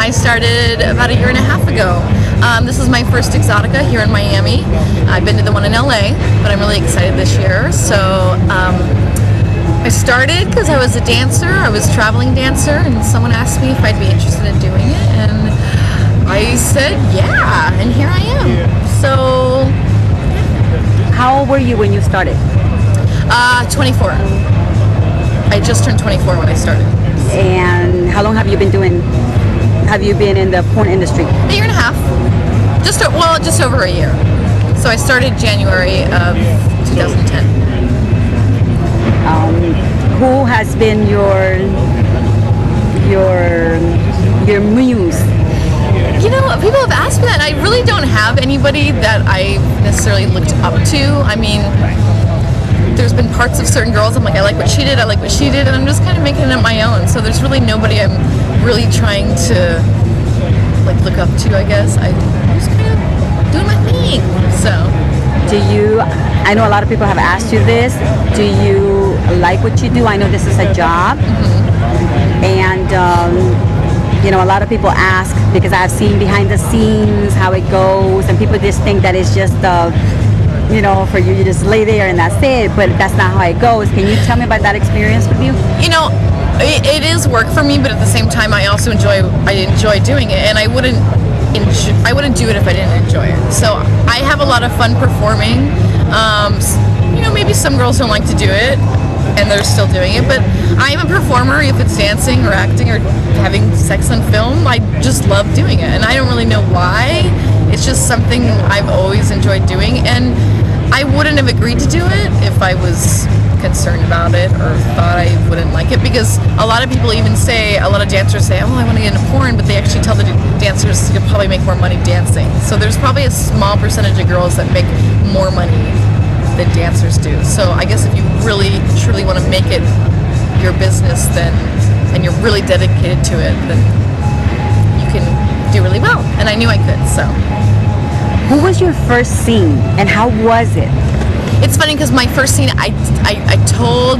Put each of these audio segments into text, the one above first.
I started about a year and a half ago. This is my first Exotica here in Miami. I've been to the one in LA, but I'm really excited this year. So I started because I was a dancer. I was a traveling dancer, and someone asked me if I'd be interested in doing it, and I said yeah, and here I am. So how old were you when you started? 24. I just turned 24 when I started. And how long have you been in the porn industry? A year and a half. Just over a year. So I started January of 2010. Who has been your muse? You know, people have asked me that, and I really don't have anybody that I necessarily looked up to. I mean, there's been parts of certain girls I'm like, I like what she did, and I'm just kind of making it my own. So there's really nobody I'm really trying to like look up to, I guess. I'm just kind of doing my thing. So I know a lot of people have asked you this, do you like what you do? I know this is a job. And you know, a lot of people ask, because I've seen behind the scenes how it goes, and people just think that it's just you know, for you just lay there and that's it, but that's not how it goes. Can you tell me about that experience with you? You know, it is work for me, but at the same time I also enjoy doing it, and I wouldn't do it if I didn't enjoy it. So I have a lot of fun performing. You know, maybe some girls don't like to do it and they're still doing it, but I am a performer. If it's dancing or acting or having sex on film, I just love doing it, and I don't really know why. It's just something I've always enjoyed doing, and I wouldn't have agreed to do it if I was concerned about it or thought I wouldn't like it, because a lot of people even say, a lot of dancers say, oh, I want to get into porn, but they actually tell the dancers you'll probably make more money dancing. So there's probably a small percentage of girls that make more money than dancers do. So I guess if you really truly want to make it your business, then, and you're really dedicated to it, then you can do really well, and I knew I could. So who was your first scene and how was it? It's funny because my first scene, I told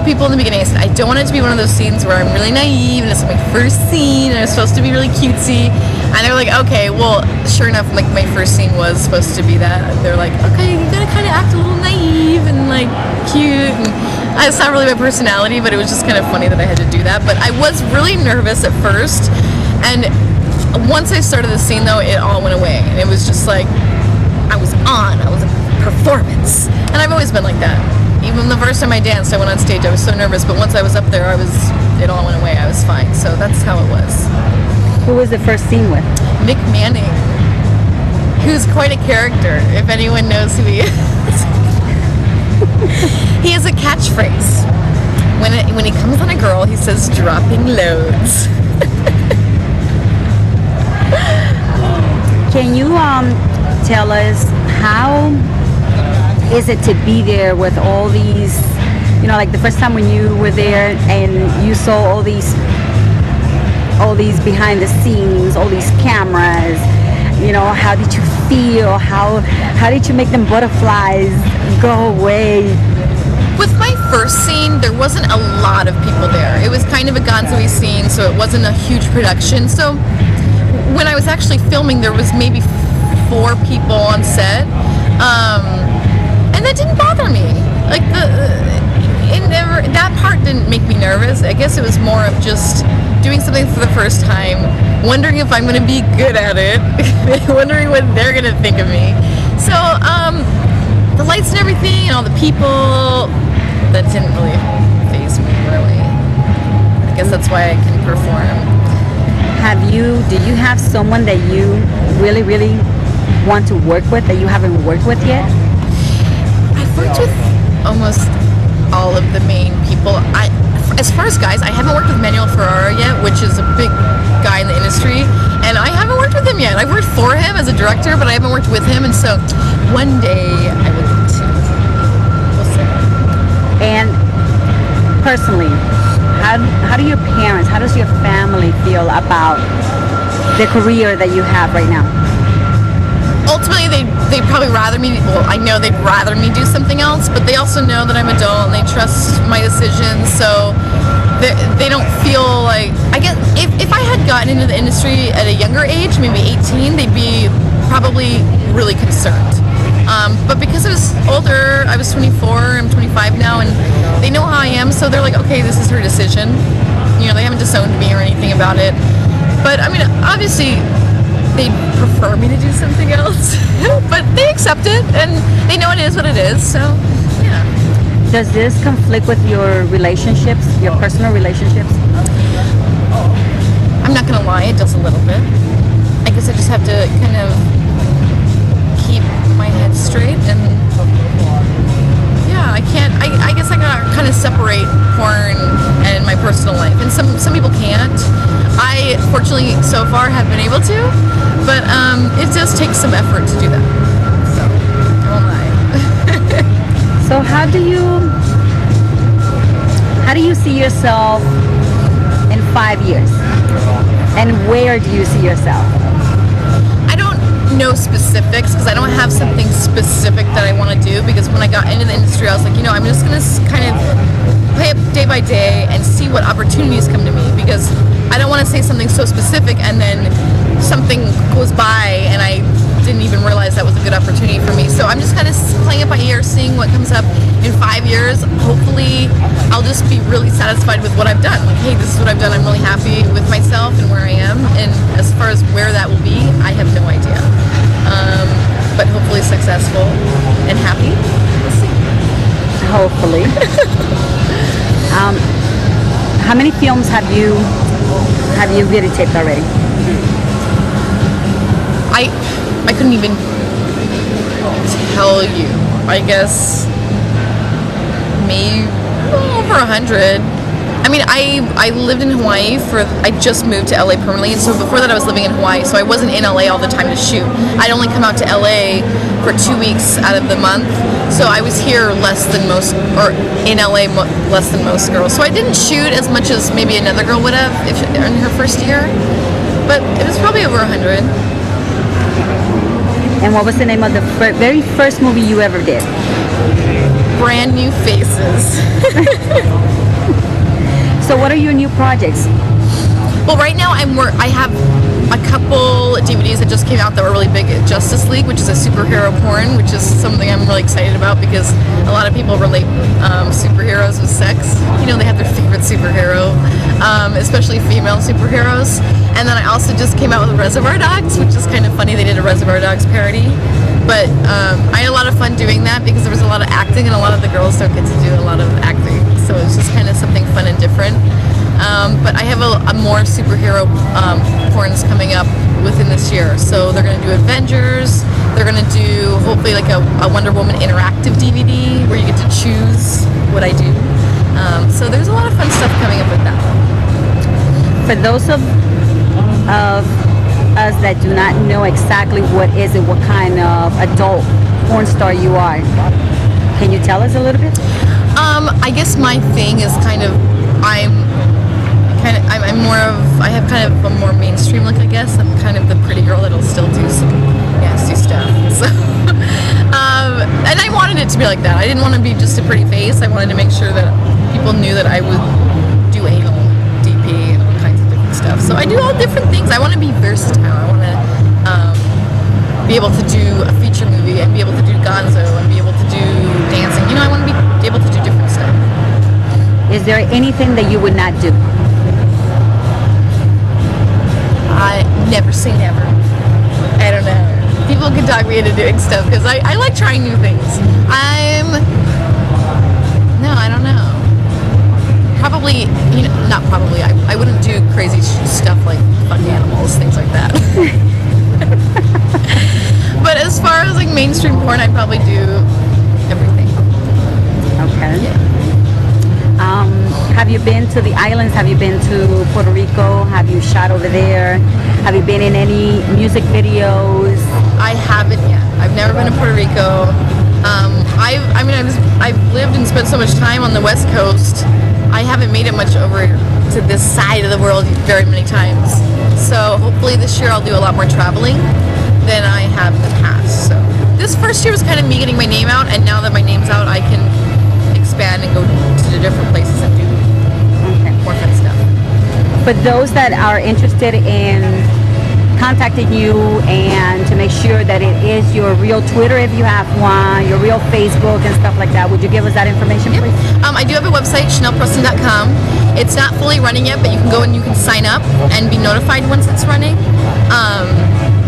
people in the beginning, I said, I don't want it to be one of those scenes where I'm really naive and it's my first scene and it's supposed to be really cutesy. And they were like, okay, well, sure enough, like my first scene was supposed to be that. They're like, okay, you gotta kind of act a little naive and like cute. And it's not really my personality, but it was just kind of funny that I had to do that. But I was really nervous at first, and once I started the scene though, it all went away. And it was just like, I was a performance. And I've always been like that. Even the first time I danced, I went on stage, I was so nervous, but once I was up there, it all went away. I was fine. So that's how it was. Who was the first scene with? Nick Manning, who's quite a character, if anyone knows who he is. He has a catchphrase. When he comes on a girl, he says, dropping loads. Can you tell us, how is it to be there with all these, you know, like the first time when you were there and you saw all these behind the scenes, all these cameras, you know, how did you feel? How did you make them butterflies go away? With my first scene, there wasn't a lot of people there. It was kind of a gonzo-y scene, so it wasn't a huge production. So when I was actually filming, there was maybe 4 people on set, and that didn't bother me. Like that part didn't make me nervous. I guess it was more of just doing something for the first time, wondering if I'm going to be good at it, wondering what they're going to think of me. So the lights and everything and all the people, that didn't really faze me, really. I guess that's why I can perform. Do you have someone that you really, really want to work with that you haven't worked with yet? I've worked with almost all of the main people. As far as guys, I haven't worked with Manuel Ferrara yet, which is a big guy in the industry, and I haven't worked with him yet. I've worked for him as a director, but I haven't worked with him, and so one day I would like to. We'll see. And personally, how do your parents, how does your family feel about the career that you have right now? Ultimately, they'd probably rather me, well, I know they'd rather me do something else, but they also know that I'm adult and they trust my decisions, so they don't feel like, I guess, if if I had gotten into the industry at a younger age, maybe 18, they'd be probably really concerned. But because I was older, I was 24, I'm 25 now, and they know how I am, so they're like, okay, this is her decision. You know, they haven't disowned me or anything about it. But I mean, obviously, they prefer me to do something else, but they accept it, and they know it is what it is, so yeah. Does this conflict with your relationships, your personal relationships? I'm not gonna lie, it does a little bit. I guess I just have to kind of keep my head straight, and yeah, I can't. I guess I gotta kind of separate porn and my personal life, and some people can't. I fortunately so far have been able to, but it does take some effort to do that. So I won't lie. So how do you see yourself in 5 years? And where do you see yourself? I don't know specifics because I don't have something specific that I want to do, because when I got into the industry I was like, you know, I'm just going to kind of play it day by day and see what opportunities come to me, because I don't want to say something so specific and then something goes by and I didn't even realize that was a good opportunity for me. So I'm just kind of playing it by ear, seeing what comes up. In 5 years, hopefully I'll just be really satisfied with what I've done. Like, hey, this is what I've done. I'm really happy with myself and where I am. And as far as where that will be, I have no idea. But hopefully successful and happy. We'll see. Hopefully. How many films have you videotaped already? I couldn't even tell you. I guess maybe over 100. I mean, I lived in Hawaii I just moved to LA permanently, and so before that I was living in Hawaii, so I wasn't in LA all the time to shoot. I'd only come out to LA for 2 weeks out of the month, so I was here less than most, or in LA less than most girls. So I didn't shoot as much as maybe another girl would have in her first year, but it was probably over 100. And what was the name of the very first movie you ever did? Brand New Faces. So what are your new projects? Well, right now I have a couple DVDs that just came out that were really big. Justice League, which is a superhero porn, which is something I'm really excited about because a lot of people relate superheroes with sex. You know, they have their favorite superhero, especially female superheroes. And then I also just came out with Reservoir Dogs, which is kind of funny. They did a Reservoir Dogs parody. But I had a lot of fun doing that because there was a lot of acting, and a lot of the girls don't get to do a lot of acting. So it's just kind of something fun and different. But I have a more superhero porns coming up within this year. So they're going to do Avengers. They're going to do hopefully like a Wonder Woman interactive DVD where you get to choose what I do. So there's a lot of fun stuff coming up with that. For those of us that do not know exactly what kind of adult porn star you are, can you tell us a little bit? I guess my thing is I have kind of a more mainstream look, I guess. I'm kind of the pretty girl that'll still do some nasty stuff. So, and I wanted it to be like that. I didn't want to be just a pretty face. I wanted to make sure that people knew that I would do anal, DP, and all kinds of different stuff. So I do all different things. I want to be versatile. I want to be able to do a feature movie and be able to do gonzo and be able to do dancing. You know, I want to be able to do different stuff. Is there anything that you would not do? I never say never. I don't know. People can talk me into doing stuff because I like trying new things. I don't know. Probably, not probably. I wouldn't do crazy stuff like fuck animals, things like that. But as far as like mainstream porn, I'd probably do everything. Okay. Yeah. Have you been to the islands? Have you been to Puerto Rico? Have you shot over there? Have you been in any music videos? I haven't yet. I've never been to Puerto Rico. I've lived and spent so much time on the West Coast. I haven't made it much over to this side of the world very many times. So hopefully this year I'll do a lot more traveling than I have in the past. So this first year was kind of me getting my name out, and now that my name's out, I can expand and go to the different places and do more fun stuff. For those that are interested in contacting you and to make sure that it is your real Twitter if you have one, your real Facebook and stuff like that, would you give us that information, please? I do have a website, ChanelPreston.com. It's not fully running yet, but you can go and you can sign up and be notified once it's running.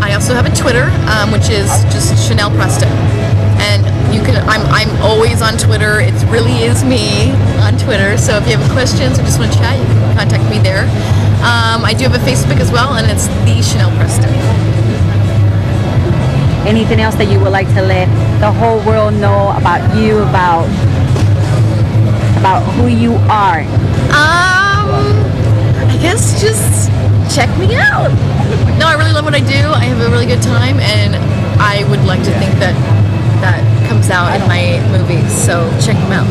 I also have a Twitter, which is just Chanel Preston. And you can, I'm always on Twitter. It really is me on Twitter. So if you have questions or just want to chat, you can contact me there. I do have a Facebook as well, and it's the Chanel Preston. Anything else that you would like to let the whole world know about you, about who you are? I guess just check me out. No, I really love what I do. I have a really good time, and I would like to think that that comes out in my movies. So check them out.